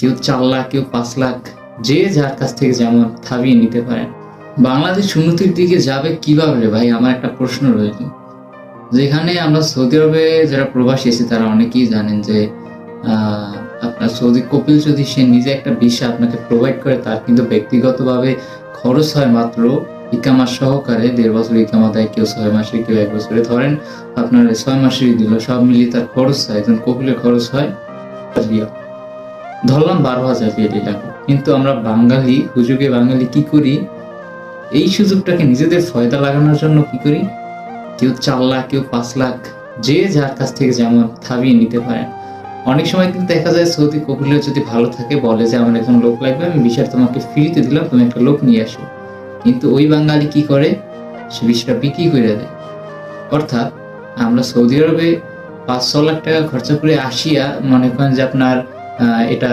কেউ 4 লাখ, কেউ 5 লাখ, যে যার কাছ থেকে যেমন থাবিয়ে নিতে পারেন। বাংলাদেশ উন্নতির দিকে যাবে কিভাবে রে ভাই? আমার একটা প্রশ্ন রয়েছে। যেখানে আমরা সৌদি আরবে যারা প্রবাসী আছি তারা অনেকেই জানেন যে আপনার সৌদি কপিল যদি সে নিজে একটা ভিসা আপনাকে প্রোভাইড করে, তার কিন্তু ব্যক্তিগতভাবে খরচ হয় মাত্র ইকামা সহকারে 1.5 বছর ইকামা দেয়, কেউ 6 মাসের, কেউ 1 বছরে। ধরেন আপনার 6 মাসেরই দিল, সব মিলিয়ে তার খরচ হয়, একজন কপিলের খরচ হয় রিয়াল, ধরলাম 12,000 রিয়ালই লাগবে। কিন্তু আমরা বাঙালি, হুজুগে বাঙালি কি করি? এই সুযোগটাকে নিজেদের ফয়দা লাগানোর জন্য কি করি? কেউ 4 লাখ, কেউ 5 লাখ, যে যার কাছ থেকে যেমন থাবিয়ে নিতে পারেন। অনেক সময় কিন্তু দেখা যায় সৌদি কপিলের যদি ভালো থাকে বলে যে আমার একজন লোক লাগবে, আমি ভিসা তোমাকে ফ্রিতে দিলাম, তুমি একটা লোক নিয়ে আসো। কিন্তু ওই বাঙালি কি করে? সে ভিসাটা বিক্রি করে দেয়। অর্থাৎ আমরা সৌদি আরবে 5-6 লাখ টাকা খরচা করে আসিয়া মনে করেন যে আপনার এটা